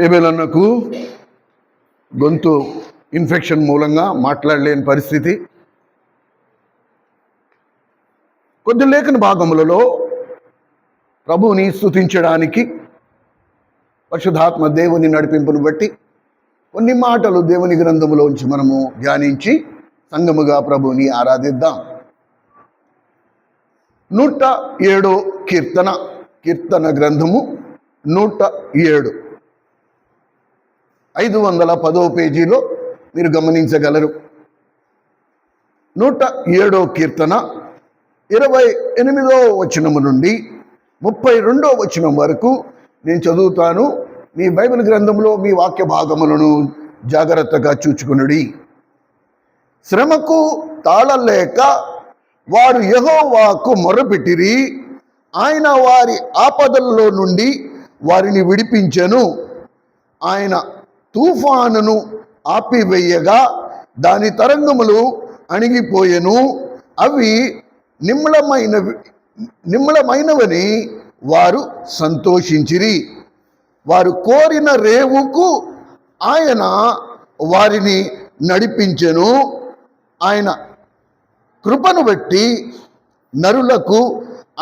ఏబేలన్నకు గొంతు ఇన్ఫెక్షన్ మూలంగా మాట్లాడలేని పరిస్థితి. కొద్ది లేఖన భాగములలో ప్రభువుని స్తుతించడానికి పరిశుద్ధాత్మ దేవుని నడిపింపును బట్టి కొన్ని మాటలు దేవుని గ్రంథములోంచి మనము ధ్యానించి సంఘముగా ప్రభువుని ఆరాధిద్దాం. 107 కీర్తన గ్రంథము 107 510 పేజీలో మీరు గమనించగలరు. 107 కీర్తన 28వ వచనము నుండి 32వ వచనం వరకు నేను చదువుతాను. మీ బైబిల్ గ్రంథంలో మీ వాక్య భాగములను జాగ్రత్తగా చూచుకునుడి. శ్రమకు తాళలేక వారు యెహోవాకు మొర్రపెట్టిరి, ఆయన వారి ఆపదల్లో నుండి వారిని విడిపించెను. ఆయన తుఫానును ఆపివేయగా దాని తరంగములు అణిగిపోయెను. అవి నిమ్మళమైనవని వారు సంతోషించిరి. వారు కోరిన రేవుకు ఆయన వారిని నడిపించెను. ఆయన కృపను బట్టి నరులకు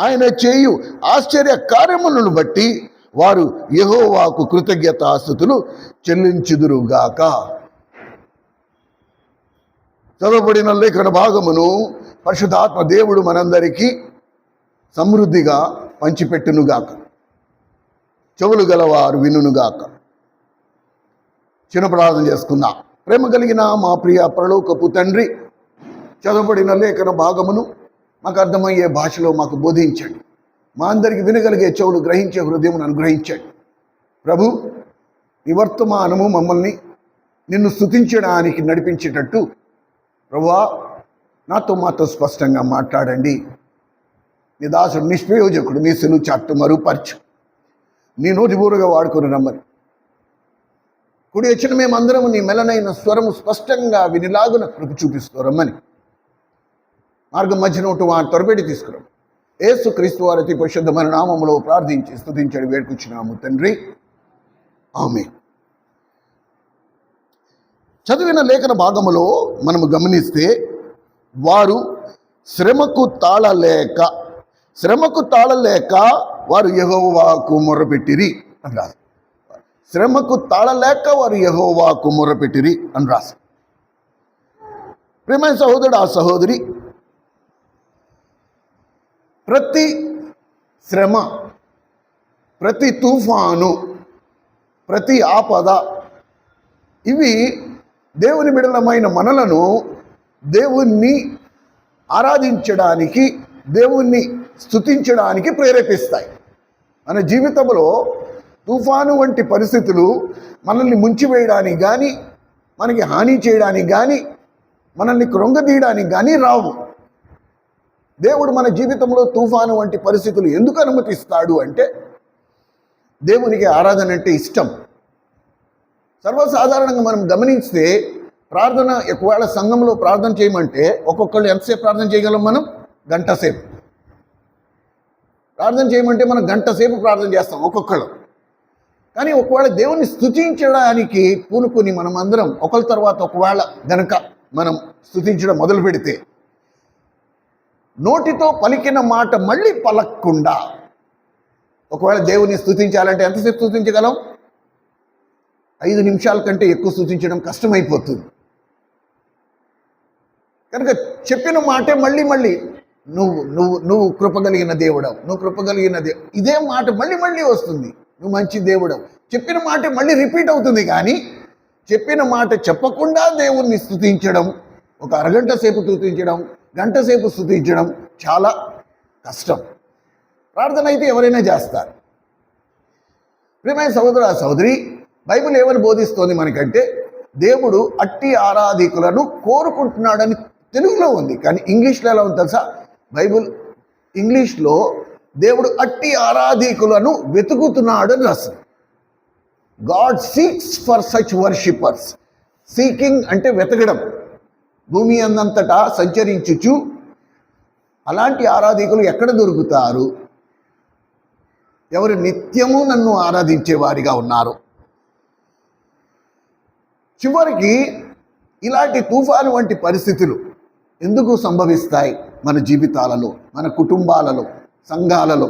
ఆయన చేయు ఆశ్చర్య కార్యములను బట్టి వారు యెహోవాకు కృతజ్ఞతాస్తుతులు చెల్లించుదురుగాక. చదవబడిన లేఖన భాగమును పరిశుద్ధాత్మ దేవుడు మనందరికీ సమృద్ధిగా పంచిపెట్టునుగాక. చెవులు గలవారు వినుగాక. చిన్న ప్రార్థన చేసుకుందాం. ప్రేమ కలిగిన మా ప్రియ పరలోకపు తండ్రి, చదవబడిన లేఖన భాగమును మాకు అర్థమయ్యే భాషలో మాకు బోధించండి. మా అందరికి వినగలిగే చెవులు గ్రహించే హృదయమును అనుగ్రహించండి. ప్రభు, ఈ వర్తమానము మమ్మల్ని నిన్ను స్తుతించడానికి నడిపించేటట్టు ప్రభువా మాతో స్పష్టంగా మాట్లాడండి. నీ దాసుడు నిష్ప్రయోజకుడు నీ సెలువు చాట్టు మరుపరచు. నీ నోటి బూరగా వాడుకొని రమ్మని కుడి వచ్చిన మేమందరము నీ మెలనైన స్వరము స్పష్టంగా వినిలాగున కృప చూపిస్తూ రమ్మని మార్గం మధ్యన ఒకటి వారి త్వరపెట్టి తీసుకురాం. యేసు క్రీస్తు వారి అతి పరిశుద్ధమైన నామములో ప్రార్థించి స్తుతించడి వేడుకొచ్చినాము తండ్రి, ఆమేన్. చదివిన లేఖన భాగములో మనము గమనిస్తే వారు శ్రమకు తాళలేక వారు యెహోవాకు మొర్రపెట్టిరి అని రాసి, శ్రమకు తాళలేక వారు యెహోవాకు మొర్రపెట్టిరి అని రాసి. ప్రియమైన సహోదరుడు, ఆ సహోదరి, ప్రతి శ్రమ, ప్రతి తుఫాను, ప్రతి ఆపద, ఇవి దేవుని బిడ్డలమైన మనలను దేవుణ్ణి ఆరాధించడానికి, దేవుణ్ణి స్తుతించడానికి ప్రేరేపిస్తాయి. మన జీవితంలో తుఫాను వంటి పరిస్థితులు మనల్ని ముంచివేయడానికి కానీ, మనకి హాని చేయడానికి కానీ, మనల్ని కృంగదీయడానికి కానీ రావు. దేవుడు మన జీవితంలో తుఫాను వంటి పరిస్థితులు ఎందుకు అనుమతిస్తాడు అంటే దేవునికి ఆరాధన అంటే ఇష్టం. సర్వసాధారణంగా మనం గమనిస్తే ప్రార్థన, ఒకవేళ సంఘంలో ప్రార్థన చేయమంటే ఒక్కొక్కళ్ళు ఎంతసేపు ప్రార్థన చేయగలం? మనం గంట సేపు ప్రార్థన చేయమంటే మనం గంట సేపు ప్రార్థన చేస్తాం ఒక్కొక్కళ్ళు. కానీ ఒకవేళ దేవుని స్తుతించడానికి పూనుకొని మనం అందరం ఒకరి తర్వాత ఒకవేళ గనక మనం స్తుతించడం మొదలు పెడితే నోటితో పలికిన మాట మళ్ళీ పలక్కుండా, ఒకవేళ దేవుని స్తుతించాలంటే ఎంతసేపు స్తుతించగలం? 5 నిమిషాల కంటే ఎక్కువ స్తుతించడం కష్టమైపోతుంది. కనుక చెప్పిన మాటే మళ్ళీ నువ్వు నువ్వు నువ్వు కృపగలిగిన దేవుడవు, నువ్వు కృపగలిగిన ఇదే మాట మళ్ళీ వస్తుంది. నువ్వు మంచి దేవుడవు. చెప్పిన మాట మళ్ళీ రిపీట్ అవుతుంది. కానీ చెప్పిన మాట చెప్పకుండా దేవుణ్ణి స్తుతించడం, ఒక అరగంట సేపు స్తుతించడం, గంట సేపు స్తుతించడం చాలా కష్టం. ప్రార్థన అయితే ఎవరైనా చేస్తారు. ప్రియమైన సహోదర, సహోదరి, బైబిల్ ఏమని బోధిస్తోంది మనకంటే దేవుడు అట్టి ఆరాధికులను కోరుకుంటున్నాడని తెలుగులో ఉంది. కానీ ఇంగ్లీష్లో ఎలా ఉంది తెలుసా? బైబిల్ ఇంగ్లీష్లో దేవుడు అట్టి ఆరాధికులను వెతుకుతున్నాడు అని రాస్తుంది. God seeks for such worshippers. Seeking అంటే వెతకడం. భూమి అందంతటా సంచరించుచు అలాంటి ఆరాధికులు ఎక్కడ దొరుకుతారు? ఎవరు నిత్యము నన్ను ఆరాధించే వారిగా ఉన్నారు. చివరికి ఇలాంటి తుఫాను వంటి పరిస్థితులు ఎందుకు సంభవిస్తాయి మన జీవితాలలో, మన కుటుంబాలలో, సంఘాలలో?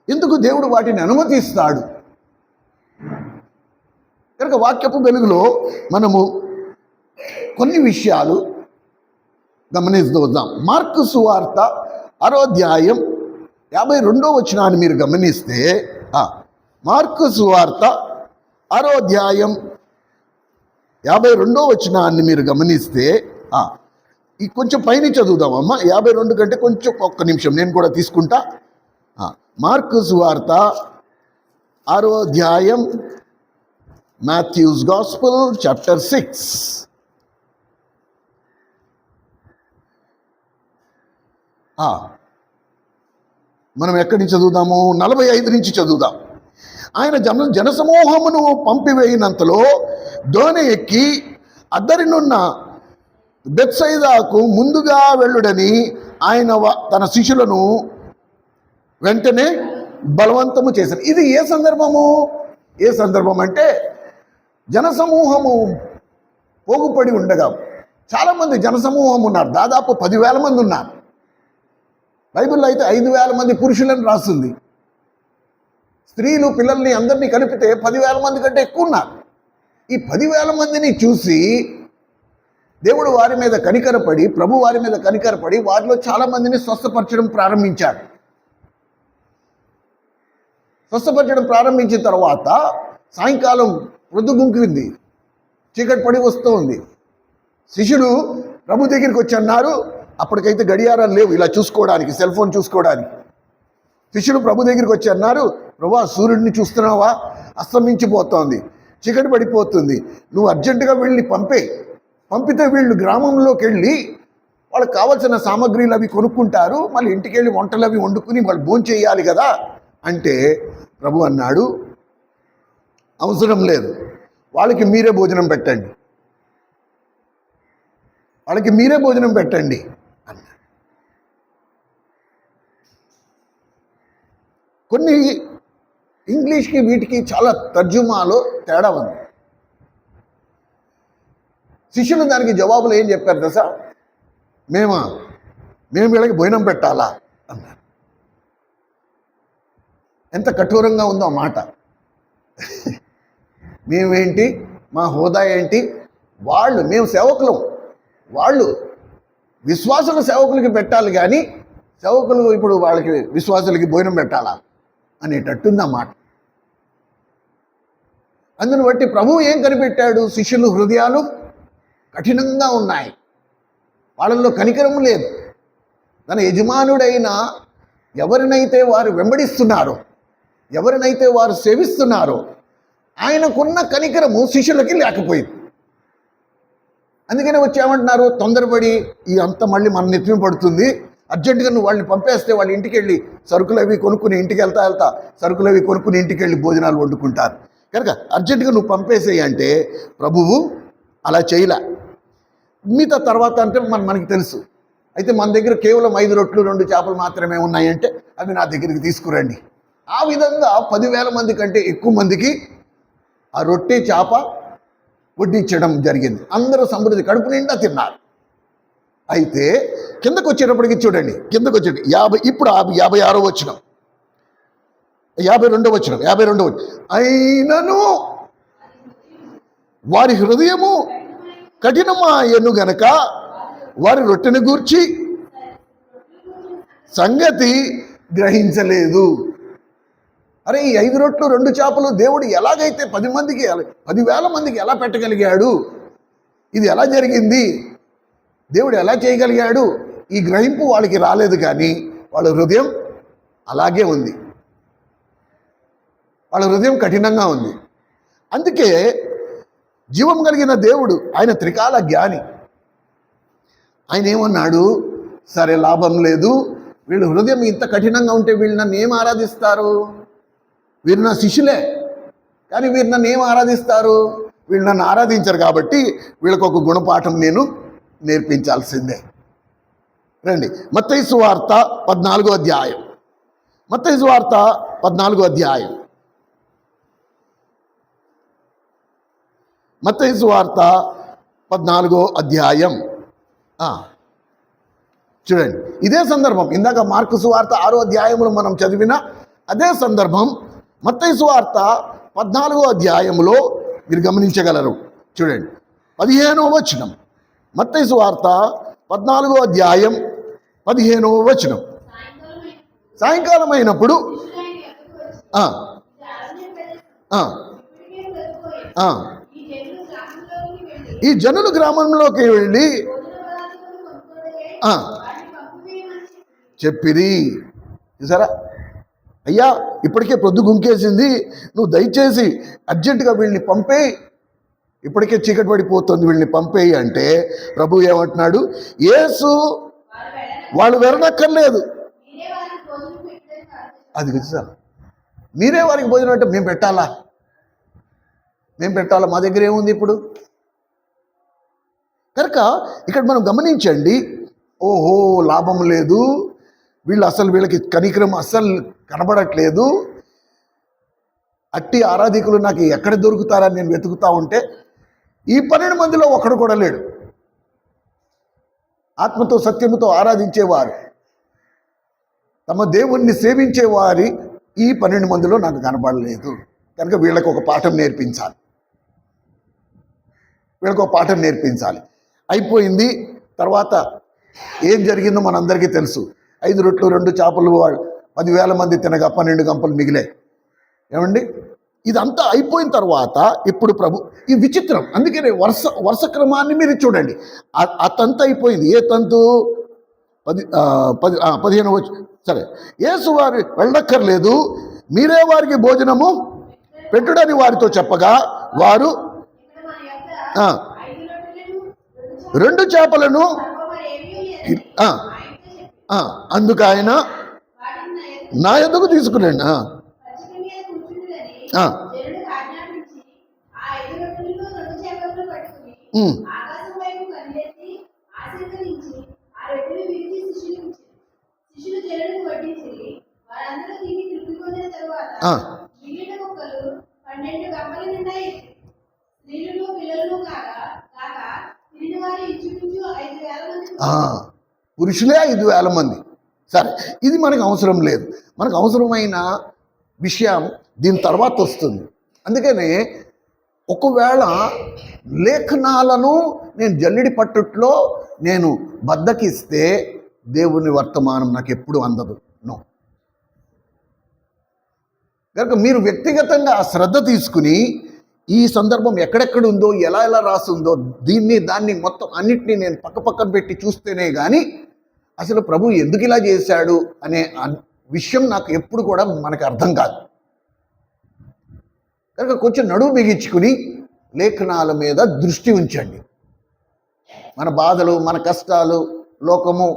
ఎందుకు దేవుడు వాటిని అనుమతిస్తాడు? కనుక వాక్యపు వెలుగులో మనము కొన్ని విషయాలు గమనిద్దాం. మార్కు సువార్త 6వ అధ్యాయం 52వ వచనాన్ని మీరు గమనిస్తే, మార్కు సువార్త 6వ అధ్యాయం 52వ వచనాన్ని మీరు గమనిస్తే, ఈ కొంచెం పైన చదువుదామమ్మా. 52 కంటే కొంచెం ఒక్క నిమిషం నేను కూడా తీసుకుంటా. మార్కు సువార్త 6వ అధ్యాయం, మాథ్యూస్ గాస్పెల్ చాప్టర్ 6. మనం ఎక్కడి నుంచి చదువుదాము? 45 నుంచి చదువుదాం. ఆయన జనసమూహమును పంపివేయినంతలో దోణి ఎక్కి అద్దరినున్న బెత్సైదాకు ముందుగా వెళ్ళుడని ఆయన తన శిష్యులను వెంటనే బలవంతము చేశారు. ఇది ఏ సందర్భము? ఏ సందర్భం అంటే, జనసమూహము పోగుపడి ఉండగా చాలామంది జనసమూహం ఉన్నారు. దాదాపు 10,000 మంది ఉన్నారు. బైబిల్లో అయితే 5,000 మంది పురుషులను రాస్తుంది. స్త్రీలు పిల్లల్ని అందరినీ కలిపితే 10,000 మంది కంటే ఎక్కువ ఉన్నారు. ఈ 10,000 మందిని చూసి దేవుడు వారి మీద కనికరపడి, ప్రభు వారి మీద కనికరపడి వారిలో చాలా మందిని స్వస్థపరచడం ప్రారంభించాడు. స్వస్థపరచడం ప్రారంభించిన తర్వాత సాయంకాలం ప్రొద్దుగుంకింది, చీకటి పడి వస్తూ ఉంది. శిష్యుడు ప్రభు దగ్గరికి వచ్చి అన్నారు, అప్పటికైతే గడియారాలు లేవు ఇలా చూసుకోవడానికి, సెల్ ఫోన్ చూసుకోవడానికి. శిష్యుడు ప్రభు దగ్గరికి వచ్చి అన్నారు, ప్రభా సూర్యుడిని చూస్తున్నావా? అస్తమించిపోతోంది, చీకటి పడిపోతుంది, నువ్వు అర్జెంటుగా వెళ్ళి పంపితే వీళ్ళు గ్రామంలోకి వెళ్ళి వాళ్ళకి కావాల్సిన సామాగ్రిలు అవి కొనుక్కుంటారు, మళ్ళీ ఇంటికి వెళ్ళి వంటలు అవి వండుకుని వాళ్ళు భోజనం చేయాలి కదా అంటే, ప్రభు అన్నాడు, అవసరం లేదు, వాళ్ళకి మీరే భోజనం పెట్టండి, వాళ్ళకి మీరే భోజనం పెట్టండి అన్నాడు. కొన్ని ఇంగ్లీష్కి వీటికి చాలా తర్జుమాలో తేడా ఉంది. శిష్యులు దానికి జవాబులు ఏం చెప్పారు తెలుసా? మేము వీళ్ళకి భోజనం పెట్టాలా అన్నారు. ఎంత కఠోరంగా ఉందో ఆ మాట. మేమేంటి, మా హోదా ఏంటి, మేము సేవకులం, వాళ్ళు విశ్వాసుల సేవకులకి పెట్టాలి కానీ సేవకులు ఇప్పుడు వాళ్ళకి విశ్వాసులకి భోజనం పెట్టాలా అనేటట్టుంది ఆ మాట. అందును బట్టి ప్రభువు ఏం కనిపెట్టాడు? శిష్యులు హృదయాలు కఠినంగా ఉన్నాయి, వాళ్ళల్లో కనికరం లేదు. తన యజమానుడైన ఎవరినైతే వారు వెంబడిస్తున్నారో, ఎవరినైతే వారు సేవిస్తున్నారో ఆయనకున్న కనికరము శిష్యులకి లేకపోయింది. అందుకనే వచ్చామంటున్నారు, తొందరపడి ఈ అంత మళ్ళీ మన నెత్తిన పడుతుంది, అర్జెంటుగా నువ్వు వాళ్ళని పంపేస్తే వాళ్ళ ఇంటికి వెళ్ళి సరుకులు అవి కొనుక్కుని ఇంటికి వెళ్తా సరుకులు అవి కొనుక్కుని ఇంటికి వెళ్ళి భోజనాలు వండుకుంటారు. కనుక అర్జెంటుగా నువ్వు పంపేసేయి అంటే ప్రభువు అలా చేయలే. మిగతా తర్వాత అంటే మనకి తెలుసు. అయితే మన దగ్గర కేవలం 5 రొట్లు 2 చేపలు మాత్రమే ఉన్నాయంటే అవి నా దగ్గరికి తీసుకురండి. ఆ విధంగా 10,000 మంది కంటే ఎక్కువ మందికి ఆ రొట్టె చేప వడ్డించడం జరిగింది. అందరూ సమృద్ధి కడుపు నిండా తిన్నారు. అయితే కిందకు వచ్చేటప్పటికి చూడండి, కిందకు వచ్చేటి 56వ వచనం, 52వ వచనం. అయినను వారి హృదయము కఠినమాయను గనక వారి రొట్టెను గూర్చి సంగతి గ్రహించలేదు. అరే, ఈ 5 రొట్లు 2 చేపలు దేవుడు ఎలాగైతే 10,000 మందికి ఎలా పెట్టగలిగాడు? ఇది ఎలా జరిగింది? దేవుడు ఎలా చేయగలిగాడు? ఈ గ్రహింపు వాళ్ళకి రాలేదు. కానీ వాళ్ళ హృదయం అలాగే ఉంది, వాళ్ళ హృదయం కఠినంగా ఉంది. అందుకే జీవం కలిగిన దేవుడు, ఆయన త్రికాల జ్ఞాని, ఆయన ఏమన్నాడు? సరే, లాభం లేదు, వీళ్ళ హృదయం ఇంత కఠినంగా ఉంటే వీళ్ళు నన్ను ఏం ఆరాధిస్తారు? వీరు నా శిష్యులే, కానీ వీరు నన్ను ఏం ఆరాధిస్తారు? వీళ్ళు నన్ను ఆరాధించరు కాబట్టి వీళ్ళకు ఒక గుణపాఠం నేను నేర్పించాల్సిందే. రండి, మత్తయి సువార్త 14వ అధ్యాయం మత్తయి సువార్త 14వ అధ్యాయం. మత్తయి సువార్త 14వ అధ్యాయం. చూడండి, ఇదే సందర్భం ఇందాక మార్కు సువార్త 6వ అధ్యాయంలో మనం చదివిన అదే సందర్భం మత్తయి సువార్త 14వ అధ్యాయంలో మీరు గమనించగలరు. చూడండి 15వ వచనం. మత్తయి సువార్త 14వ అధ్యాయం 15వ వచనం. సాయంకాలం అయినప్పుడు ఈ జనులు గ్రామంలోకి వెళ్ళి చెప్పిరి. చూసారా, అయ్యా ఇప్పటికే పొద్దు గుంకేసింది, నువ్వు దయచేసి అర్జెంటుగా వీళ్ళని పంపేయి, ఇప్పటికే చీకటి పడిపోతుంది, వీళ్ళని పంపేయి అంటే ప్రభు ఏమంటున్నాడు? యేసు వాళ్ళు వెళ్ళనక్కర్లేదు. అది కదా, మీరే వారికి భోజనం అంటే మేము పెట్టాలా? మా దగ్గర ఏముంది ఇప్పుడు? కనుక ఇక్కడ మనం గమనించండి, ఓహో లాభం లేదు, వీళ్ళకి కనికరం అస్సలు కనబడట్లేదు, అట్టి ఆరాధికులు నాకు ఎక్కడ దొరుకుతారని నేను వెతుకుతా ఉంటే ఈ 12 మందిలో ఒకడు కూడా లేడు. ఆత్మతో సత్యముతో ఆరాధించేవారు, తమ దేవుణ్ణి సేవించేవారి ఈ 12 మందిలో నాకు కనబడలేదు. కనుక వీళ్ళకి ఒక పాఠం నేర్పించాలి. అయిపోయింది. తర్వాత ఏం జరిగిందో మనందరికీ తెలుసు. 5 రొట్లు 2 చేపలు 10,000 మంది తినగా 12 గంపలు మిగిలాయి. ఏమండి, ఇదంతా అయిపోయిన తర్వాత ఇప్పుడు ప్రభు, ఈ విచిత్రం, అందుకనే వరుస క్రమాన్ని మీరు చూడండి. ఆ తంతు అయిపోయింది. ఏ తంతు? 15 సరే, యేసు వారు వెళ్ళక్కర్లేదు, మీరే వారికి భోజనము పెట్టుడని వారితో చెప్పగా వారు 2 చేపలను అందుకు ఆయన నా ఎదుగు తీసుకురండి. పురుషులే 5,000 మంది. సరే, ఇది మనకు అవసరం లేదు. మనకు అవసరమైన విషయం దీని తర్వాత వస్తుంది. అందుకనే ఒకవేళ లేఖనాలను నేను జల్లిడి పట్టుట్లో నేను బద్దకిస్తే దేవుని వర్తమానం నాకు ఎప్పుడు అందదు. నో. కనుక మీరు వ్యక్తిగతంగా ఆ శ్రద్ధ తీసుకుని ఈ సందర్భం ఎక్కడెక్కడ ఉందో, ఎలా రాస్తుందో, దాన్ని మొత్తం అన్నిటినీ నేను పక్కన పెట్టి చూస్తేనే కానీ అసలు ప్రభు ఎందుకు ఇలా చేశాడు అనే విషయం నాకు ఎప్పుడు కూడా మనకు అర్థం కాదు. కనుక కొంచెం నడువు బిగించుకుని లేఖనాల మీద దృష్టి ఉంచండి. మన బాధలు, మన కష్టాలు, లోకము,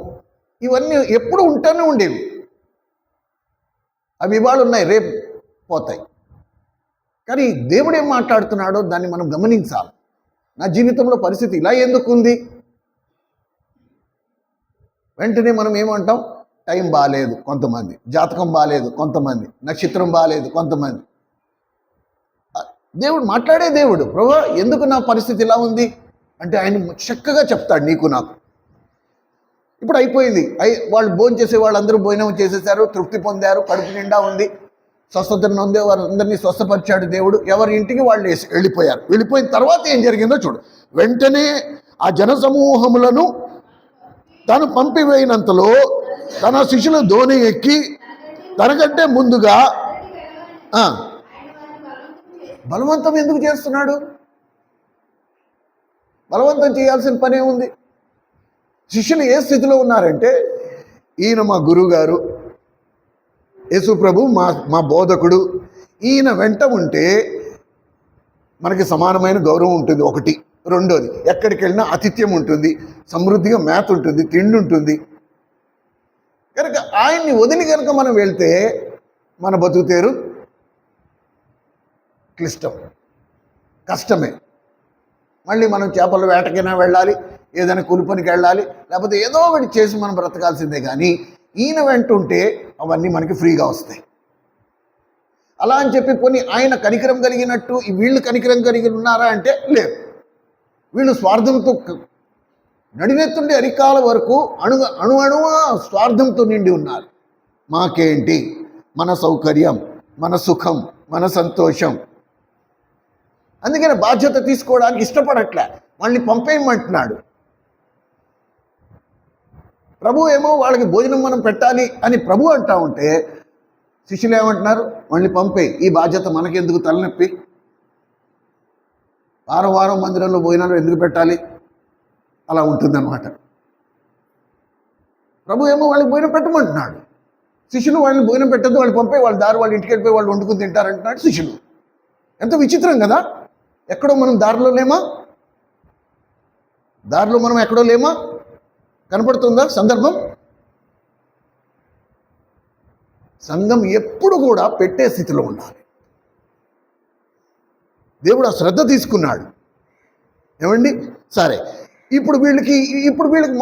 ఇవన్నీ ఎప్పుడు ఉంటూనే ఉండేవి. అవి ఇవాళ ఉన్నాయి, రేపు పోతాయి. కానీ దేవుడు ఏం మాట్లాడుతున్నాడో దాన్ని మనం గమనించాలి. నా జీవితంలో పరిస్థితి ఇలా ఎందుకు ఉంది? వెంటనే మనం ఏమంటాం? టైం బాగాలేదు కొంతమంది, జాతకం బాగాలేదు కొంతమంది, నక్షత్రం బాగాలేదు కొంతమంది. దేవుడు మాట్లాడే దేవుడు, ప్రభువా ఎందుకు నా పరిస్థితి ఇలా ఉంది అంటే ఆయన చక్కగా చెప్తాడు నీకు నాకు. ఇప్పుడు అయిపోయింది, వాళ్ళు భోజనం చేసే వాళ్ళందరూ భోజనం చేసేసారు, తృప్తి పొందారు, కడుపు నిండా ఉంది, స్వస్థత నొందే వారందరినీ స్వస్థపరిచాడు దేవుడు. ఎవరి ఇంటికి వాళ్ళు వెళ్ళిపోయారు. వెళ్ళిపోయిన తర్వాత ఏం జరిగిందో చూడు. వెంటనే ఆ జనసమూహములను తను పంపివేయినంతలో తన శిష్యులు ధోని ఎక్కి తనకంటే ముందుగా బలవంతం ఎందుకు చేస్తున్నాడు? బలవంతం చేయాల్సిన పనే ఉంది. శిష్యులు ఏ స్థితిలో ఉన్నారంటే, ఈయన మా గురువు గారు యేసు ప్రభు మా బోధకుడు, ఈయన వెంట ఉంటే మనకి సమానమైన గౌరవం ఉంటుంది. ఒకటి. రెండోది, ఎక్కడికి వెళ్ళినా ఆతిథ్యం ఉంటుంది, సమృద్ధిగా మేత ఉంటుంది, తిండి ఉంటుంది. కనుక ఆయన్ని వదిలి కనుక మనం వెళ్తే మన బతుకుతేరు కష్టమే. మళ్ళీ మనం చేపల వేటకైనా వెళ్ళాలి, ఏదైనా కూలి పనికి వెళ్ళాలి, లేకపోతే ఏదో ఒకటి చేసి మనం బ్రతకాల్సిందే. కానీ ఈయన వెంట ఉంటే అవన్నీ మనకి ఫ్రీగా వస్తాయి. అలా అని చెప్పి కొన్ని ఆయన కనికరం కలిగినట్టు వీళ్ళు కనికరం కలిగి ఉన్నారా అంటే లేదు. వీళ్ళు స్వార్థంతో నడినెత్తుండి అరికాల వరకు అణువణువ స్వార్థంతో నిండి ఉన్నారు. మాకేంటి, మన సౌకర్యం, మన సుఖం, మన సంతోషం. అందుకని బాధ్యత తీసుకోవడానికి ఇష్టపడట్లే, వాళ్ళని పంపేయమంటున్నాడు. ప్రభు ఏమో వాళ్ళకి భోజనం మనం పెట్టాలి అని ప్రభు అంటా ఉంటే శిష్యులు ఏమంటున్నారు, వాళ్ళని పంపే, ఈ బాధ్యత మనకెందుకు తలనొప్పి, వారం వారం మందిరంలో భోజనాలు ఎందుకు పెట్టాలి, అలా ఉంటుందన్నమాట. ప్రభు ఏమో వాళ్ళకి భోజనం పెట్టమంటున్నాడు, శిష్యులు వాళ్ళని భోజనం పెట్టద్దు, వాళ్ళు పంపే, వాళ్ళ దారి వాళ్ళ ఇంటికి వెళ్ళిపోయి వాళ్ళు వండుకుని తింటారంటున్నాడు శిష్యులు. ఎంత విచిత్రం కదా. ఎక్కడో మనం దారిలో లేమా? దారిలో మనం ఎక్కడో లేమా? కనపడుతుందా సందర్భం? సంఘం ఎప్పుడు కూడా పెట్టే స్థితిలో ఉండాలి. దేవుడు ఆ శ్రద్ధ తీసుకున్నాడు. ఏమండి, సరే, ఇప్పుడు వీళ్ళకి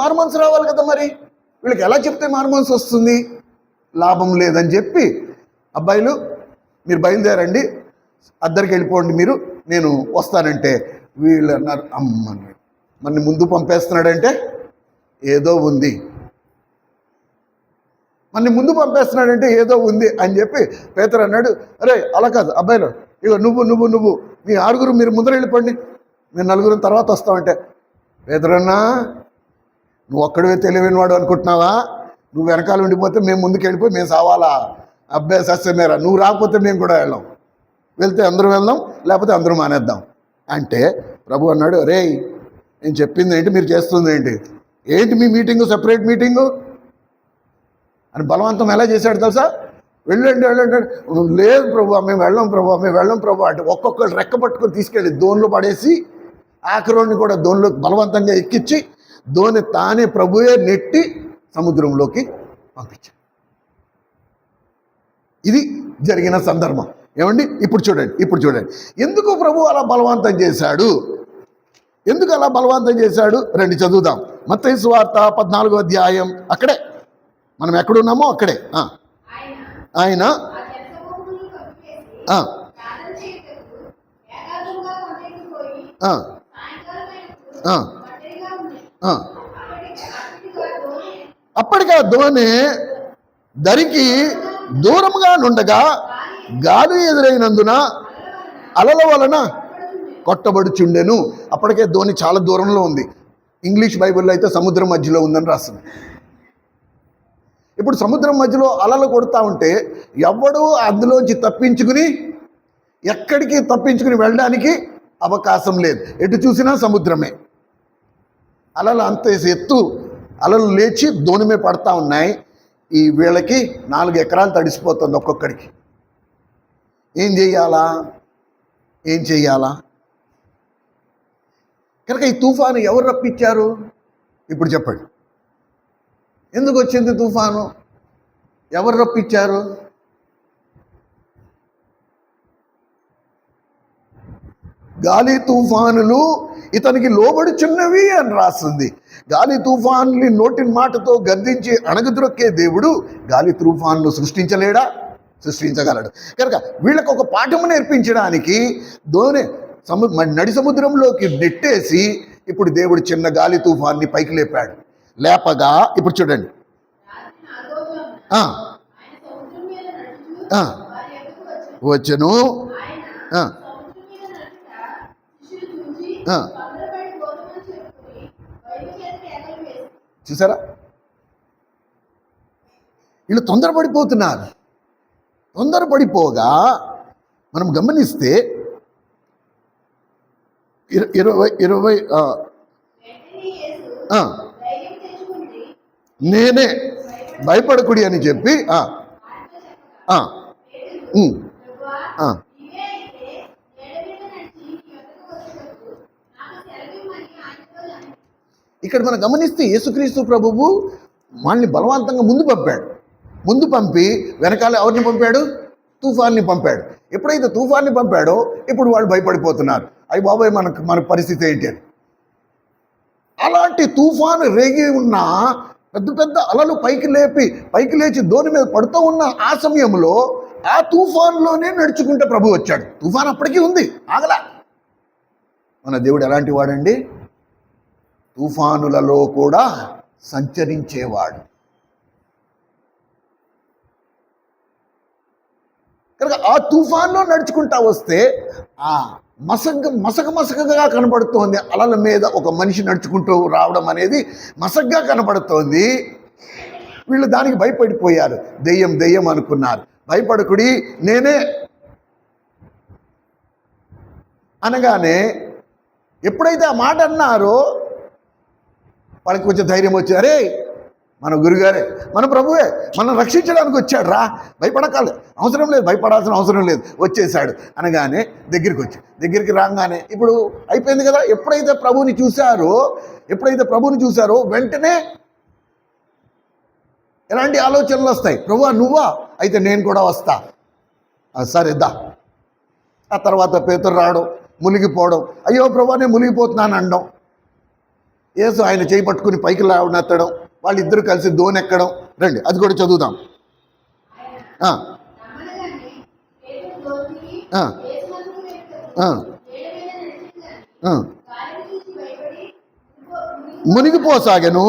మారుమనసు రావాలి కదా. మరి వీళ్ళకి ఎలా చెప్తే మారుమనసు వస్తుంది? లాభం లేదని చెప్పి, అబ్బాయిలు మీరు బయలుదేరండి, అద్దరికి వెళ్ళిపోండి, మీరు నేను వస్తానంటే వీళ్ళు అన్నారు, అమ్మని మన ముందు పంపేస్తున్నాడంటే ఏదో ఉంది, మన ముందు పంపేస్తున్నాడంటే ఏదో ఉంది అని చెప్పి పేతురు అన్నాడు, అరే అలా కాదు అబ్బాయిలు, ఇగో నువ్వు మీ 6 మీరు ముందర వెళ్ళిపోండి, మేము 4 తర్వాత వస్తామంటే, పేతురన్నా నువ్వు ఒక్కడివే తెలివైన వాడు అనుకుంటున్నావా? నువ్వు వెనకాల ఉండిపోతే మేము ముందుకు వెళ్ళిపోయి మేము సావాలా? అబ్బాయి సస్యమేరా, నువ్వు రాకపోతే మేము కూడా వెళ్ళాం, వెళ్తే అందరూ వెళ్దాం, లేకపోతే అందరూ మానేద్దాం అంటే ప్రభు అన్నాడు, రే నేను చెప్పింది ఏంటి, మీరు చేస్తుంది ఏంటి మీ మీటింగు, సెపరేట్ మీటింగు అని బలవంతం ఎలా చేశాడు తెలుసా? వెళ్ళండి. లేదు ప్రభు, మేము వెళ్ళాం ప్రభు అంటే ఒక్కొక్కరు రెక్క పట్టుకొని తీసుకెళ్ళి దోన్లో పడేసి ఆఖరోని కూడా దోన్లో బలవంతంగా ఎక్కించి దోని తానే ప్రభువే నెట్టి సముద్రంలోకి పంపించాడు. ఇది జరిగిన సందర్భం. ఏమండి, ఇప్పుడు చూడండి ఎందుకు ప్రభు అలా బలవంతం చేశాడు? ఎందుకు అలా బలవంతం చేశాడు? రండి చదువుదాం. మత్తయి సువార్త 14వ అధ్యాయం. అక్కడే మనం ఎక్కడున్నామో అక్కడే. ఆయన అప్పటికి ఆ దోణి దరికి దూరంగా నుండగా గాలి ఎదురైనందున అలల వలన కొట్టబడుచుండెను. అప్పటికే దోణి చాలా దూరంలో ఉంది. ఇంగ్లీష్ బైబిల్లో అయితే సముద్రం మధ్యలో ఉందని రాస్తుంది. ఇప్పుడు సముద్రం మధ్యలో అలలు కొడతా ఉంటే ఎవడూ అందులోంచి ఎక్కడికి తప్పించుకుని వెళ్ళడానికి అవకాశం లేదు. ఎటు చూసినా సముద్రమే. అలలు అంత ఎత్తు అలలు లేచి దోణి మీద పడతా ఉన్నాయి. ఈ వీళ్ళకి 4 ఎకరాలు తడిసిపోతుంది ఒక్కొక్కడికి. ఏం చెయ్యాలా? కనుక ఈ తుఫాను ఎవరు రప్పించారు? ఇప్పుడు చెప్పండి. ఎందుకు వచ్చింది తుఫాను? ఎవరు రప్పించారు? గాలి తుఫానులు ఇతనికి లోబడుచున్నవి అని రాస్తుంది. గాలి తుఫానుని నోటి మాటతో గద్దించి అణగద్రొక్కే దేవుడు గాలి తుఫానులు సృష్టించలేడా? సృష్టించగలడు. కనుక వీళ్ళకు ఒక పాఠము నేర్పించడానికి నడి సముద్రంలోకి నెట్టేసి ఇప్పుడు దేవుడు చిన్న గాలి తుఫాన్ని పైకి లేపాడు. లేపగా ఇప్పుడు చూడండి, వచ్చను చూసారా, వీళ్ళు తొందరపడిపోతున్నారు. తొందరపడిపోగా మనం గమనిస్తే 20 నేనే భయపడకుడి అని చెప్పి ఇక్కడ మనం గమనిస్తే యేసుక్రీస్తు ప్రభువు వాళ్ళని బలవంతంగా ముందు పంపి వెనకాల ఎవరిని పంపాడు? తుఫాన్ని పంపాడు. ఎప్పుడైతే తుఫాన్ని పంపాడో ఇప్పుడు వాళ్ళు భయపడిపోతున్నారు. అయ్య బాబాయ్ మన పరిస్థితి ఏంటి అని. అలాంటి తుఫాను రేగి ఉన్న పెద్ద పెద్ద అలలు పైకి లేచి దోణి మీద పడుతూ ఉన్న ఆ సమయంలో ఆ తుఫాన్లోనే నడుచుకుంటే ప్రభు వచ్చాడు. తుఫాన్ అప్పటికీ ఉంది, ఆగలా. మన దేవుడు ఎలాంటి వాడండి? తుఫానులలో కూడా సంచరించేవాడు. కనుక ఆ తుఫాన్లో నడుచుకుంటా వస్తే ఆ మసకగా కనబడుతోంది. అలల మీద ఒక మనిషి నడుచుకుంటూ రావడం అనేది మసగ్గా కనబడుతోంది. వీళ్ళు దానికి భయపడిపోయారు. దెయ్యం అనుకున్నారు. భయపడకుడి, నేనే అనగానే ఎప్పుడైతే ఆ మాట అన్నారో వాళ్ళకి కొంచెం ధైర్యం వచ్చి, అరే మన గురుగారే, మన ప్రభువే మనం రక్షించడానికి వచ్చాడు రా, అవసరం లేదు, భయపడాల్సిన అవసరం లేదు, వచ్చేసాడు అనగానే దగ్గరికి రాగానే ఇప్పుడు అయిపోయింది కదా. ఎప్పుడైతే ప్రభువుని చూశారో వెంటనే ఎలాంటి ఆలోచనలు వస్తాయి? ప్రభువా నువ్వా, అయితే నేను కూడా వస్తా, సరే దా. ఆ తర్వాత పేతురు రావడం, మునిగిపోవడం, అయ్యో ప్రభువా నేను మునిగిపోతున్నాను అనడం, యేసు ఆయన చేయి పట్టుకుని పైకి లేవనెత్తడం, వాళ్ళిద్దరూ కలిసి దోనెక్కడం. రండి అది కూడా చదువుదాం. మునిగిపోసాగను.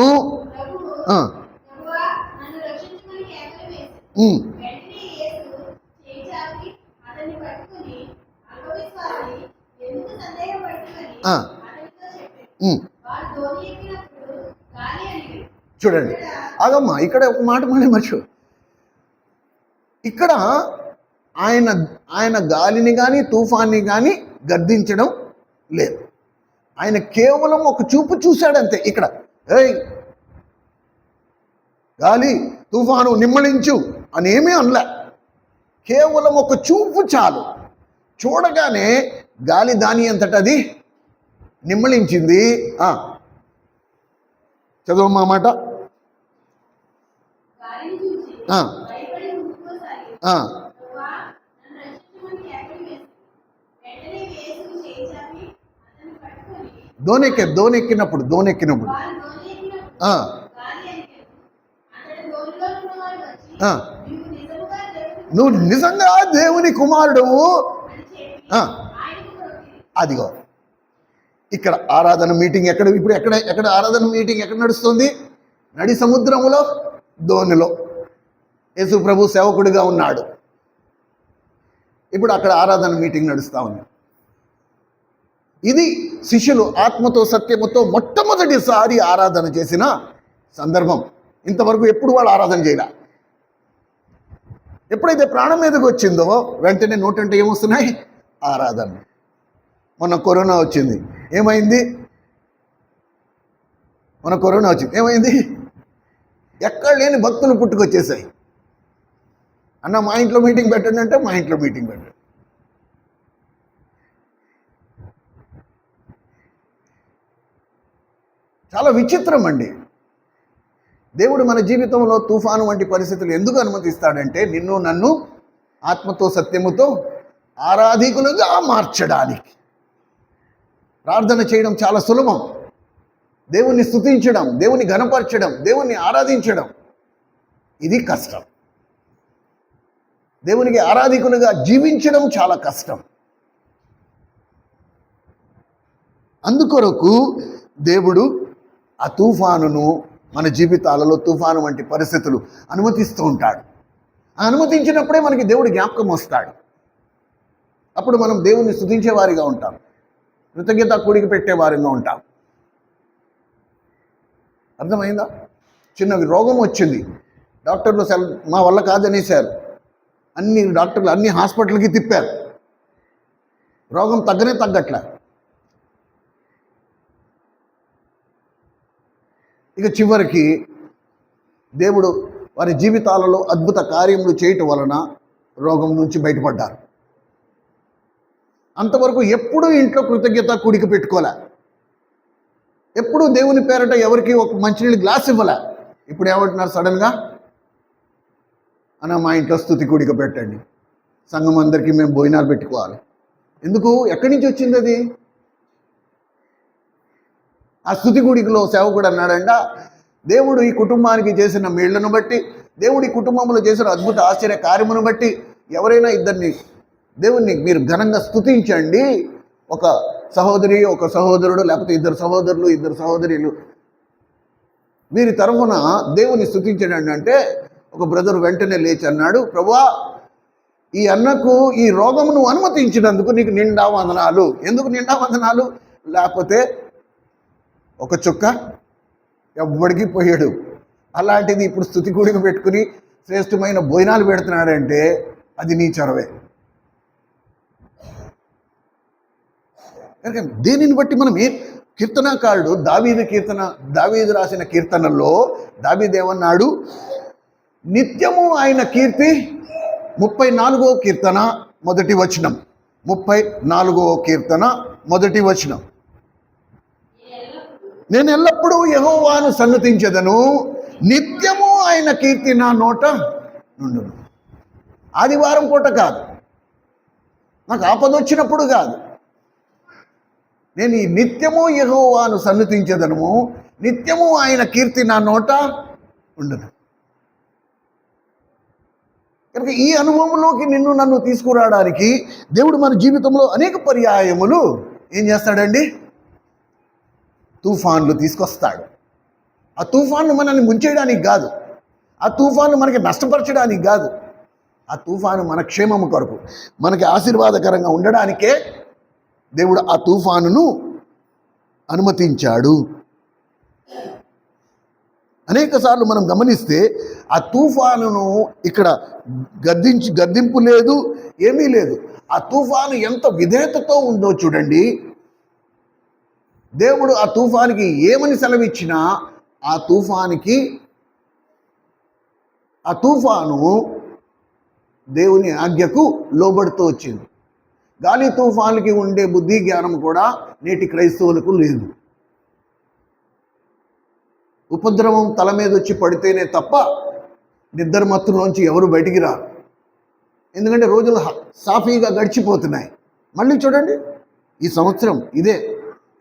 చూడండి, ఆగమ్మా, ఇక్కడ ఒక మాట మళ్ళీ మర్చిపో. ఇక్కడ ఆయన గాలిని కానీ తుఫాన్ని కానీ గద్దించడం లేదు. ఆయన కేవలం ఒక చూపు చూశాడంతే. ఇక్కడ ఏయ్ గాలి తుఫాను నిమ్మళించు అనేమీ అనలే. కేవలం ఒక చూపు చాలు. చూడగానే గాలి దాని అంతట అది నిమ్మళించింది. చదువమ్మా మాట. దోనెక్కినప్పుడు నువ్వు నిజంగా దేవుని కుమారుడు. అదిగో ఇక్కడ ఆరాధన మీటింగ్ ఎక్కడ ఆరాధన మీటింగ్ ఎక్కడ నడుస్తుంది? నడి సముద్రములో దోణిలో యేసు ప్రభు సేవకుడిగా ఉన్నాడు. ఇప్పుడు అక్కడ ఆరాధన మీటింగ్ నడుస్తూ ఉంది. ఇది శిష్యులు ఆత్మతో సత్యముతో మొట్టమొదటిసారి ఆరాధన చేసిన సందర్భం. ఇంతవరకు ఎప్పుడు వాళ్ళు ఆరాధన చేయలే. ఎప్పుడైతే ప్రాణం మీదకి వచ్చిందో వెంటనే నోటంటే ఏమొస్తున్నాయి? ఆరాధన. మొన్న కరోనా వచ్చింది, ఏమైంది? ఎక్కడ లేని భక్తులు పుట్టుకొచ్చేసాయి. అన్న మా ఇంట్లో మీటింగ్ పెట్టండి అంటే మా ఇంట్లో మీటింగ్ పెట్టండి. చాలా విచిత్రం అండి. దేవుడు మన జీవితంలో తుఫాను వంటి పరిస్థితులు ఎందుకు అనుమతిస్తాడంటే నిన్ను నన్ను ఆత్మతో సత్యముతో ఆరాధికులుగా మార్చడానికి. ప్రార్థన చేయడం చాలా సులభం. దేవుణ్ణి స్తుతించడం, దేవుని ఘనపరచడం, దేవుణ్ణి ఆరాధించడం ఇది కష్టం. దేవునికి ఆరాధికులుగా జీవించడం చాలా కష్టం. అందుకొరకు దేవుడు ఆ తుఫానును మన జీవితాలలో తుఫాను వంటి పరిస్థితులు అనుమతిస్తూ ఉంటాడు. అనుమతించినప్పుడే మనకి దేవుడు జ్ఞాపకం వస్తాడు. అప్పుడు మనం దేవుణ్ణి స్తుతించే వారిగా ఉంటాం, కృతజ్ఞత కూడికి పెట్టే వారిగా ఉంటాం. అర్థమైందా? చిన్న రోగం వచ్చింది, డాక్టర్లు మా వల్ల కాదనేసారు. డాక్టర్లు అన్ని హాస్పిటల్కి తిప్పారు, రోగం తగ్గట్లే. ఇక చివరికి దేవుడు వారి జీవితాలలో అద్భుత కార్యములు చేయటం వలన రోగం నుంచి బయటపడ్డారు. అంతవరకు ఎప్పుడూ ఇంట్లో కృతజ్ఞత కూడిక పెట్టుకోలే, ఎప్పుడూ దేవుని పేరట ఎవరికి ఒక మంచినీళ్ళు గ్లాస్ ఇవ్వలే. ఇప్పుడు ఏమంటున్నారు సడన్గా? అన్న మా ఇంట్లో స్తుతి కూడిక పెట్టండి, సంఘం అందరికీ మేము భోజనాలు పెట్టుకోవాలి. ఎందుకు? ఎక్కడి నుంచి వచ్చింది అది? ఆ స్తుతి కూడికలో సేవకుడు అన్నాడంట, దేవుడు ఈ కుటుంబానికి చేసిన మేళ్లను బట్టి, దేవుడు ఈ కుటుంబంలో చేసిన అద్భుత ఆశ్చర్య కార్యమును బట్టి ఎవరైనా ఇద్దరిని దేవుణ్ణి మీరు ఘనంగా స్తుతించండి. ఒక సహోదరి, ఒక సహోదరుడు, లేకపోతే ఇద్దరు సహోదరులు, ఇద్దరు సహోదరులు వీరి తరఫున దేవుని స్తుతించండి అంటే ఒక బ్రదర్ వెంటనే లేచి అన్నాడు, ప్రభువా ఈ అన్నకు ఈ రోగమును అనుమతించినందుకు నీకు నిండా వందనాలు. ఎందుకు నిండా వందనాలు? లేకపోతే ఒక చుక్క ఎవ్వడికి పోయాడు. అలాంటిది ఇప్పుడు స్తుతి కూడిక పెట్టుకుని శ్రేష్టమైన భోజనాలు పెడుతున్నాడంటే అది నీ చొరవే. దీనిని బట్టి మనం కీర్తనకారుడు దావీదు రాసిన కీర్తనల్లో దావీదేమన్నాడు, నిత్యము ఆయన కీర్తి 34వ కీర్తన మొదటి వచనం. 34వ కీర్తన మొదటి వచనం. నేను ఎల్లప్పుడూ యెహోవాను సన్నుతించెదను, నిత్యము ఆయన కీర్తి నా నోట నుండును. ఆదివారం పూట కాదు, నాకు ఆపదొచ్చినప్పుడు కాదు, నేను ఈ నిత్యము యెహోవాను సన్నుతించెదను, నిత్యము ఆయన కీర్తి నా నోట ఉండును. కనుక ఈ అనుభవంలోకి నన్ను తీసుకురావడానికి దేవుడు మన జీవితంలో అనేక పర్యాయములు ఏం చేస్తాడండి? తుఫాన్లు తీసుకొస్తాడు. ఆ తుఫాన్లు మనల్ని ముంచేయడానికి కాదు, ఆ తుఫాన్లు మనకి నష్టపరచడానికి కాదు, ఆ తుఫాను మన క్షేమము కొరకు, మనకి ఆశీర్వాదకరంగా ఉండడానికే దేవుడు ఆ తుఫానును అనుమతించాడు. అనేక సార్లు మనం గమనిస్తే ఆ తుఫానును ఇక్కడ గద్దింపు లేదు, ఏమీ లేదు. ఆ తుఫాను ఎంత విధేయతతో ఉందో చూడండి. దేవుడు ఆ తుఫానికి ఏమని సెలవిచ్చినా ఆ తుఫాను దేవుని ఆజ్ఞకు లోబడుతూ వచ్చింది. గాలి తుఫానుకి ఉండే బుద్ధి జ్ఞానం కూడా నేటి క్రైస్తవులకు లేదు. ఉపద్రవం తల మీద వచ్చి పడితేనే తప్ప నిద్ర మత్తులోంచి ఎవరు బయటికి రారు. ఎందుకంటే రోజులు సాఫీగా గడిచిపోతున్నాయి. మళ్ళీ చూడండి, ఈ సంవత్సరం ఇదే,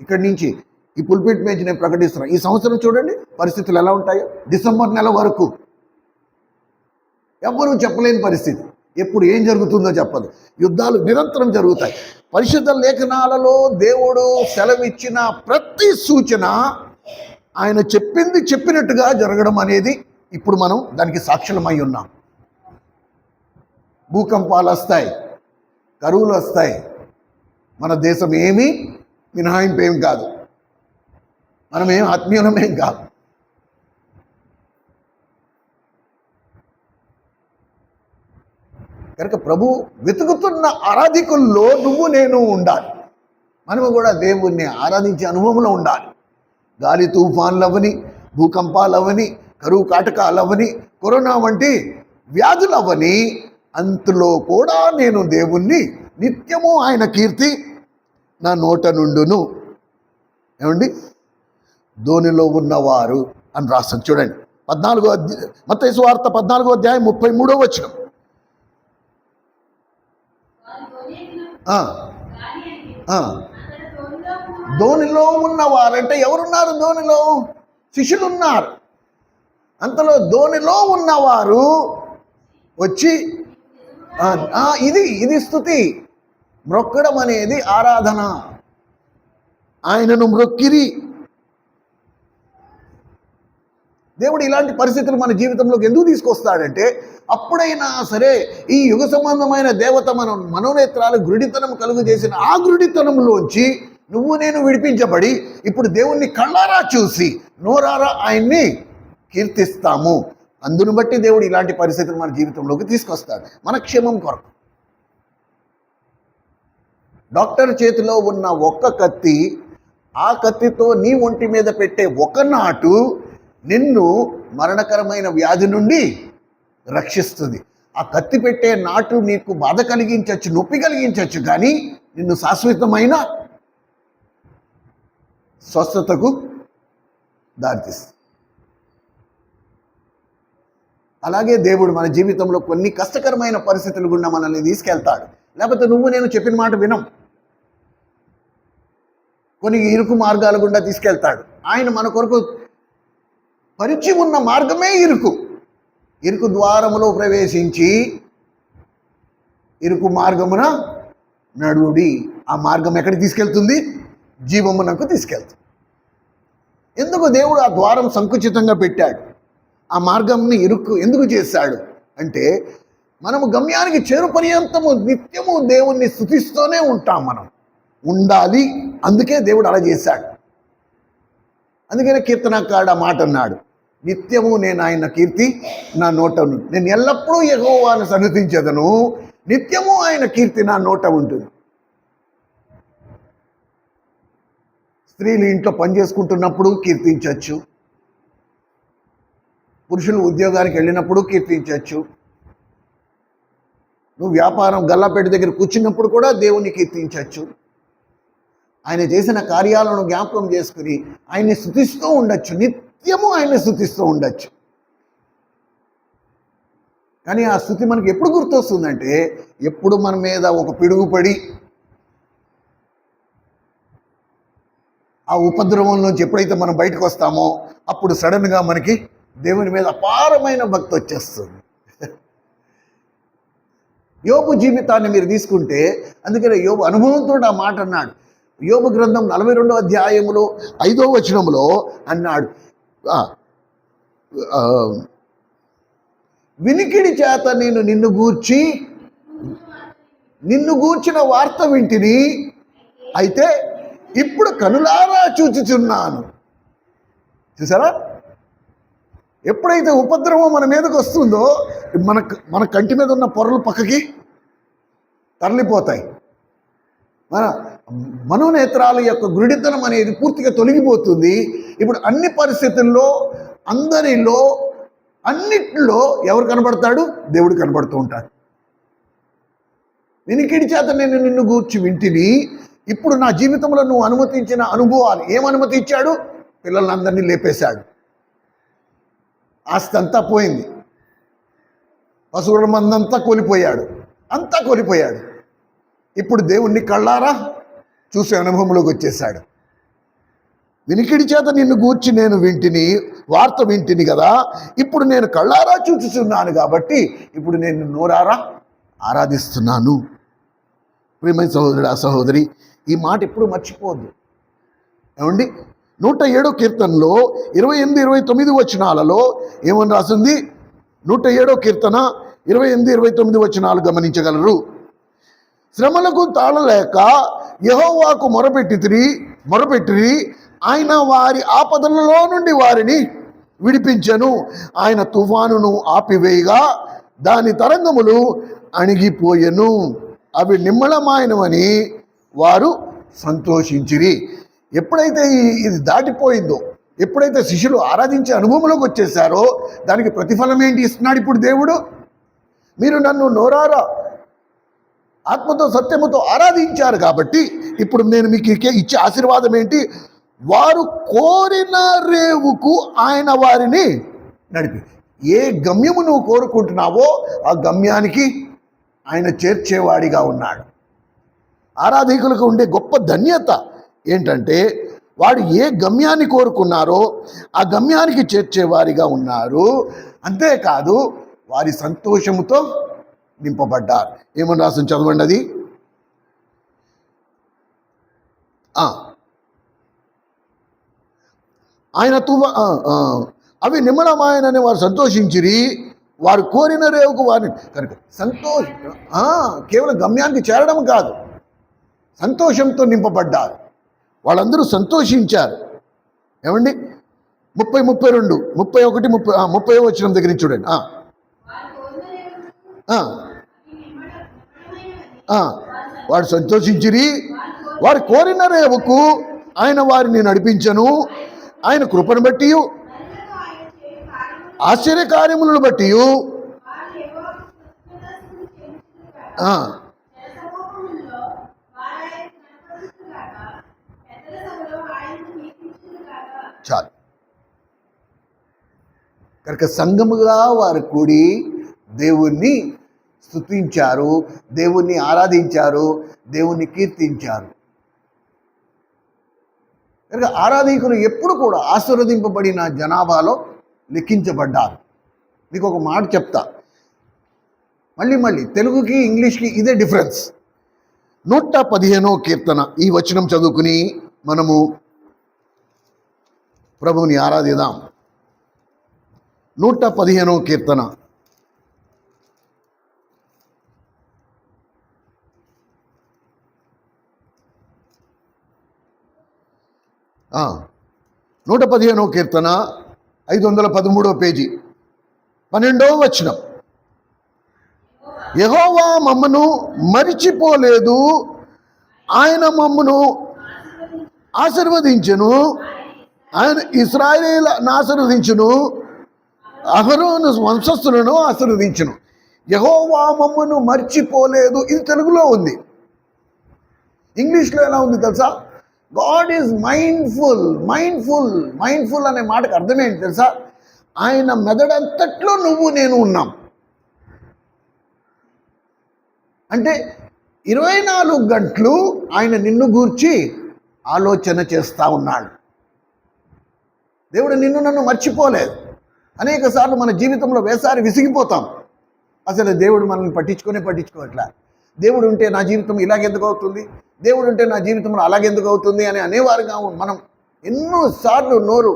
ఇక్కడి నుంచి ఈ పుల్పిట్ మీద నేను ప్రకటిస్తున్నాను, ఈ సంవత్సరం చూడండి పరిస్థితులు ఎలా ఉంటాయో. డిసెంబర్ నెల వరకు ఎవ్వరూ చెప్పలేని పరిస్థితి, ఎప్పుడు ఏం జరుగుతుందో చెప్పదు. యుద్ధాలు నిరంతరం జరుగుతాయి. పరిశుద్ధ లేఖనాలలో దేవుడు సెలవిచ్చిన ప్రతి సూచన ఆయన చెప్పింది చెప్పినట్టుగా జరగడం అనేది ఇప్పుడు మనం దానికి సాక్షులమై ఉన్నాం. భూకంపాలు వస్తాయి, కరువులు వస్తాయి. మన దేశం ఏమీ మినహాయింపు ఏం కాదు, మనమేం ఆత్మీయులమేం కాదు. కనుక ప్రభు వెతుకుతున్న ఆరాధికుల్లో నువ్వు నేను ఉండాలి. మనము కూడా దేవుణ్ణి ఆరాధించే అనుభవంలో ఉండాలి. గాలి తుఫాన్లు అవని, భూకంపాలు అవని, కరువు కాటకాలు అవని, కరోనా వంటి వ్యాధులు అవని, అంతలో కూడా నేను దేవుణ్ణి నిత్యము ఆయన కీర్తి నా నోట నుండును. ఏమండి, ధోనిలో ఉన్నవారు అని రాస్తాను చూడండి. 14వ మత్తయి సువార్త 14వ అధ్యాయం 33వ వచనం. ధోనిలో ఉన్నవారంటే ఎవరున్నారు? ధోనిలో శిష్యులు ఉన్నారు. అంతలో ధోనిలో ఉన్నవారు వచ్చి ఇది స్తుతి. మ్రొక్కడం అనేది ఆరాధన. ఆయనను మ్రొక్కిరి. దేవుడు ఇలాంటి పరిస్థితులు మన జీవితంలోకి ఎందుకు తీసుకొస్తాడంటే, అప్పుడైనా సరే ఈ యుగ సంబంధమైన దేవత మన మనోనేత్రాలు గురుడితనం కలుగు చేసిన ఆ గురుడితనంలోంచి నువ్వు నేను విడిపించబడి ఇప్పుడు దేవుణ్ణి కళ్ళారా చూసి నోరారా ఆయన్ని కీర్తిస్తాము. అందును బట్టి దేవుడు ఇలాంటి పరిస్థితులు మన జీవితంలోకి తీసుకొస్తాడు, మన క్షేమం కొరకు. డాక్టర్ చేతిలో ఉన్న ఒక్క కత్తి, ఆ కత్తితో నీ ఒంటి మీద పెట్టే ఒక నాటు నిన్ను మరణకరమైన వ్యాధి నుండి రక్షిస్తుంది. ఆ కత్తి పెట్టే నాటు నీకు బాధ కలిగించవచ్చు, నొప్పి కలిగించవచ్చు, కానీ నిన్ను శాశ్వతమైన స్వస్థతకు దారితీస్తుంది. అలాగే దేవుడు మన జీవితంలో కొన్ని కష్టకరమైన పరిస్థితులు గుండా మనల్ని తీసుకెళ్తాడు. లేకపోతే నువ్వు నేను చెప్పిన మాట వినం, కొన్ని ఇరుకు మార్గాల గుండా తీసుకెళ్తాడు. ఆయన మన కొరకు పరిచి ఉన్న మార్గమే ఇరుకు ద్వారములో ప్రవేశించి ఇరుకు మార్గమున నడువుడి. ఆ మార్గం ఎక్కడికి తీసుకెళ్తుంది? జీవమునకు తీసుకెళ్తుంది. ఎందుకు దేవుడు ఆ ద్వారం సంకుచితంగా పెట్టాడు? ఆ మార్గంని ఇరుకు ఎందుకు చేశాడు అంటే, మనము గమ్యానికి చేరు పర్యంతము నిత్యము దేవుణ్ణి స్తుతిస్తూనే ఉంటాం, మనం ఉండాలి. అందుకే దేవుడు అలా చేశాడు. అందుకనే కీర్తనకారుడు ఆ మాట అన్నాడు, నిత్యము నేను ఆయన కీర్తి నా నోట ఉంది. నేను ఎల్లప్పుడూ యెహోవాను సన్నుతించెదను, నిత్యము ఆయన కీర్తి నా నోట ఉంటుంది. స్త్రీలు ఇంట్లో పని చేసుకుంటున్నప్పుడు కీర్తించవచ్చు, పురుషులు ఉద్యోగానికి వెళ్ళినప్పుడు కీర్తించవచ్చు, నువ్వు వ్యాపారం గల్లాపేట దగ్గర కూర్చున్నప్పుడు కూడా దేవుణ్ణి కీర్తించవచ్చు. ఆయన చేసిన కార్యాలను జ్ఞాపకం చేసుకుని ఆయన్ని స్తుతిస్తూ ఉండొచ్చు, నిత్యము ఆయన్ని స్తుతిస్తూ ఉండొచ్చు. కానీ ఆ స్తుతి మనకి ఎప్పుడు గుర్తొస్తుందంటే, ఎప్పుడు మన మీద ఒక పిడుగుపడి ఆ ఉపద్రవంలోంచి ఎప్పుడైతే మనం బయటకు వస్తామో అప్పుడు సడన్గా మనకి దేవుని మీద అపారమైన భక్తి వచ్చేస్తుంది. యోబు జీవితాన్ని మీరు తీసుకుంటే, అందుకనే యోబు అనుభవంతో ఆ మాట అన్నాడు. యోబు గ్రంథం 42వ అధ్యాయములో 5వ వచనములో అన్నాడు, వినికిడి చేత నేను నిన్ను గూర్చిన వార్త వింటిని, అయితే ఇప్పుడు కనులారా చూచుచున్నాను. చూసారా? ఎప్పుడైతే ఉపద్రవం మన మీదకి వస్తుందో మన కంటి మీద ఉన్న పొరలు పక్కకి తరలిపోతాయి. మన మనోనేత్రాల యొక్క గురుడితనం అనేది పూర్తిగా తొలగిపోతుంది. ఇప్పుడు అన్ని పరిస్థితుల్లో, అందరిలో, అన్నిట్లో ఎవరు కనబడతాడు? దేవుడు కనబడుతూ ఉంటాడు. వినికిడి చేత నేను నిన్ను గూర్చి వింటిని, ఇప్పుడు నా జీవితంలో నువ్వు అనుమతించిన అనుభవాలు. ఏం అనుమతించాడు? పిల్లలందరినీ లేపేశాడు, ఆస్తి అంతా పోయింది, పశువుల మందంతా కోల్పోయాడు, అంతా కోల్పోయాడు. ఇప్పుడు దేవుణ్ణి కళ్ళారా చూసే అనుభవంలోకి వచ్చేసాడు. వినికిడి చేత నిన్ను గూర్చి నేను వార్త వింటిని కదా, ఇప్పుడు నేను కళ్ళారా చూచుచున్నాను కాబట్టి ఇప్పుడు నేను నోరారా ఆరాధిస్తున్నాను. ప్రియమైన సహోదరుడు, సహోదరి, ఈ మాట ఎప్పుడు మర్చిపోద్దు. ఏమండి, 107వ కీర్తనలో 28, 29 వచనాలలో ఏమని రాసింది? 107వ కీర్తన 28, 29 వచనాలు గమనించగలరు. శ్రమలకు తాళలేక యెహోవాకు మొరపెట్టిరి, ఆయన వారి ఆపదలలో నుండి వారిని విడిపించెను. ఆయన తుఫానును ఆపివేయగా దాని తరంగములు అణిగిపోయెను, అవి నిమ్మళమాయనవని వారు సంతోషించిరి. ఎప్పుడైతే ఇది దాటిపోయిందో, ఎప్పుడైతే శిష్యులు ఆరాధించే అనుభవంలోకి వచ్చేసారో దానికి ప్రతిఫలం ఏంటి ఇస్తున్నాడు ఇప్పుడు దేవుడు? మీరు నన్ను నోరారా ఆత్మతో సత్యముతో ఆరాధించారు కాబట్టి ఇప్పుడు నేను మీకు ఇచ్చే ఆశీర్వాదం ఏంటి? వారు కోరిన రేవుకు ఆయన వారిని నడిపి. ఏ గమ్యము నువ్వు కోరుకుంటున్నావో ఆ గమ్యానికి ఆయన చేర్చేవాడిగా ఉన్నాడు. ఆరాధకులకు ఉండే గొప్ప ధన్యత ఏంటంటే, వాడు ఏ గమ్యాన్ని కోరుకున్నారో ఆ గమ్యానికి చేర్చేవారిగా ఉన్నారు. అంతేకాదు వారి సంతోషముతో నింపబడ్డారు. ఏమని రాసిన చదవండి అది. ఆయన అవి నిమ్మళమాయనని వారు సంతోషించిరి, వారు కోరిన రేవుకు వారిని కనుక కేవలం గమ్యానికి చేరడం కాదు, సంతోషంతో నింపబడ్డారు. వాళ్ళందరూ సంతోషించారు. ఏమండి, 30, 32, 31, 30 వచనం దగ్గర నుంచి చూడండి. వాడు సంతోషించిరి, వారు కోరిన రేవుకు ఆయన వారిని నడిపించను, ఆయన కృపను బట్టి ఆశ్చర్య కార్యములను బట్టి చాలు. కనుక సంఘముగా వారు కూడి దేవుణ్ణి స్తుతించారు, దేవుణ్ణి ఆరాధించారు, దేవుణ్ణి కీర్తించారు. కనుక ఆరాధకులు ఎప్పుడు కూడా ఆశీర్వదింపబడిన జనాభాలో లెక్కించబడ్డారు. మీకు ఒక మాట చెప్తా, మళ్ళీ తెలుగుకి ఇంగ్లీష్కి ఇదే డిఫరెన్స్. 115వ కీర్తన ఈ వచనం చదువుకుని మనము ప్రభువుని ఆరాధిద్దాం. 115వ కీర్తన. ఆ 115వ కీర్తన 513వ పేజీ 12వ వచనం. యెహోవా మమ్మను మరిచిపోలేదు, ఆయన మమ్మను ఆశీర్వదించును, ఆయన ఇశ్రాయేలును ఆశీర్వదించును, అహరోను వంశస్థులను ఆశీర్వదించును. యెహోవా మమ్మను మర్చిపోలేదు, ఇది తెలుగులో ఉంది. ఇంగ్లీష్లో ఎలా ఉంది తెలుసా? God is mindful. మైండ్ఫుల్ అనే మాటకు అర్థం ఏంటి తెలుసా? ఆయన మెదడంతట్లో నువ్వు నేను ఉన్నాం. అంటే 24 గంటలు ఆయన నిన్ను గూర్చి ఆలోచన చేస్తూ ఉన్నాడు. దేవుడు నిన్ను నన్ను మర్చిపోలేదు. అనేక సార్లు మన జీవితంలో వేసారి విసిగిపోతాం. అసలు దేవుడు మనల్ని పట్టించుకోవట్లే. దేవుడు ఉంటే నా జీవితం ఇలాగెందుకు అవుతుంది, దేవుడు ఉంటే నా జీవితంలో అలాగెందుకు అవుతుంది అని అనేవారుగా మనం ఎన్నోసార్లు నోరు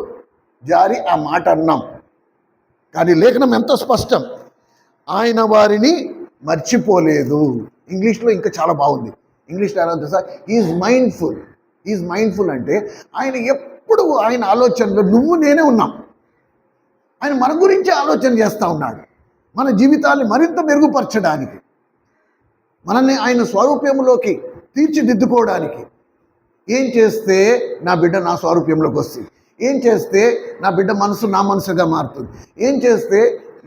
జారి ఆ మాట అన్నాం. కానీ లేఖనం ఎంతో స్పష్టం, ఆయన వారిని మర్చిపోలేదు. ఇంగ్లీష్లో ఇంకా చాలా బాగుంది. ఇంగ్లీష్లో ఎలా తెలుసా? ఈజ్ మైండ్ఫుల్ అంటే ఆయన ఎప్పుడు ఆయన ఆలోచనలో నువ్వు నేనే ఉన్నాం. ఆయన మన గురించి ఆలోచన చేస్తూ ఉన్నాడు, మన జీవితాన్ని మరింత మెరుగుపరచడానికి, మనల్ని ఆయన స్వరూప్యంలోకి తీర్చిదిద్దుకోవడానికి. ఏం చేస్తే నా బిడ్డ నా స్వరూప్యంలోకి వస్తుంది, ఏం చేస్తే నా బిడ్డ మనసు నా మనసుగా మారుతుంది, ఏం చేస్తే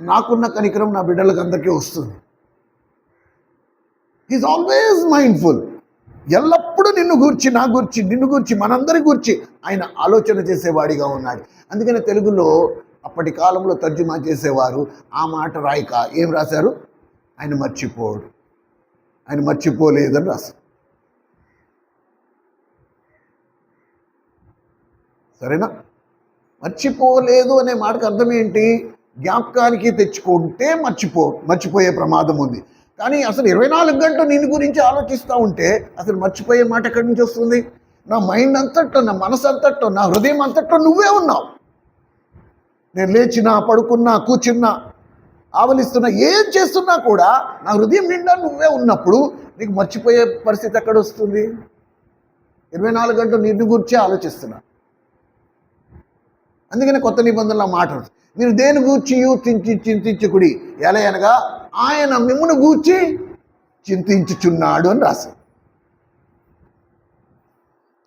నాకున్న కనికరం నా బిడ్డలకు అందరికీ వస్తుంది. Is always mindful. ఎల్లప్పుడూ నిన్ను గూర్చి, నా గూర్చి, నిన్ను గూర్చి, మనందరి గూర్చి ఆయన ఆలోచన చేసేవాడిగా ఉన్నాడు. అందుకని తెలుగులో అప్పటి కాలంలో తర్జుమా చేసేవారు ఆ మాట రాయక ఏం రాశారు? ఆయన మర్చిపోడు, ఆయన మర్చిపోలేదని రాశారు. సరేనా? మర్చిపోలేదు అనే మాటకు అర్థం ఏంటి? జ్ఞాపకానికి తెచ్చుకుంటే మర్చిపోయే ప్రమాదం ఉంది. కానీ అసలు 24 గంటలు నిన్ను గురించి ఆలోచిస్తూ ఉంటే అసలు మర్చిపోయే మాట ఎక్కడి నుంచి వస్తుంది? నా మైండ్ అంతట్లో, నా మనసు అంతట్లో, నా హృదయం అంతట్లో నువ్వే ఉన్నావు. నేను లేచినా, పడుకున్నా, కూర్చున్నా, ఆవలిస్తున్నా, ఏం చేస్తున్నా కూడా నా హృదయం నిండా నువ్వే ఉన్నప్పుడు నీకు మర్చిపోయే పరిస్థితి ఎక్కడ వస్తుంది? 24 గంటలు నిన్ను గురించి ఆలోచిస్తున్నా. అందుకనే కొత్త నిబంధనలో మాట, మీరు దేని గూర్చి చింతించుకుడి, ఎలా అనగా ఆయన మిమ్మును గూర్చి చింతించుచున్నాడు అని రాశారు.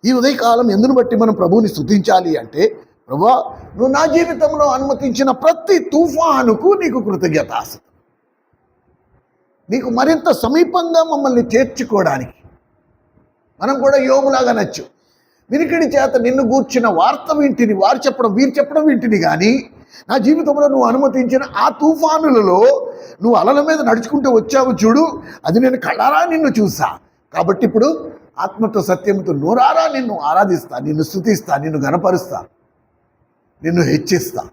ఈ ఉదయకాలం ఎందును బట్టి మనం ప్రభువుని స్తుతించాలి అంటే, ప్రభువా నువ్వు నా జీవితంలో అనుమతించిన ప్రతి తుఫానుకు నీకు కృతజ్ఞతాస్తుతి. నీకు మరింత సమీపంగా మమ్మల్ని చేర్చుకోవడానికి మనం కూడా యోగులాగా నచ్చు. వినికిడి చేత నిన్ను గూర్చిన వార్త వింటిని, వారు చెప్పడం వీరు చెప్పడం వింటిని, కానీ నా జీవితంలో నువ్వు అనుమతించిన ఆ తుఫానులలో నువ్వు అలల మీద నడుచుకుంటూ వచ్చావు చూడు, అది నేను కళ్ళారా నిన్ను చూసా. కాబట్టి ఇప్పుడు ఆత్మతో సత్యంతో నోరారా నిన్ను ఆరాధిస్తా, నిన్ను స్తుతిస్తా, నిన్ను గణపరుస్తా, నిన్ను హెచ్చిస్తా.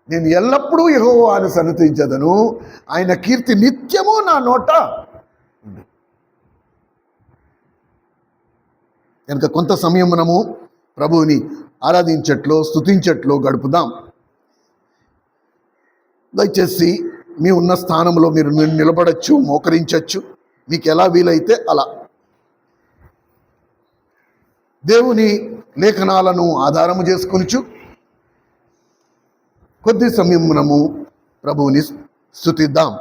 నేను ఎల్లప్పుడూ యెహోవాను సన్నుతించెదను, ఆయన కీర్తి నిత్యము నా నోట ఉంది. కనుక కొంత సమయం మనము ప్రభువుని ఆరాధించట్లో, స్తుతించట్లో గడుపుదాం. దయచేసి మీ ఉన్న స్థానంలో మీరు నిలబడచ్చు, మోకరించవచ్చు, మీకు ఎలా వీలైతే అలా. దేవుని లేఖనాలను ఆధారము చేసుకొనుచు కొద్ది సమయం మనము ప్రభువుని స్తుతిద్దాం.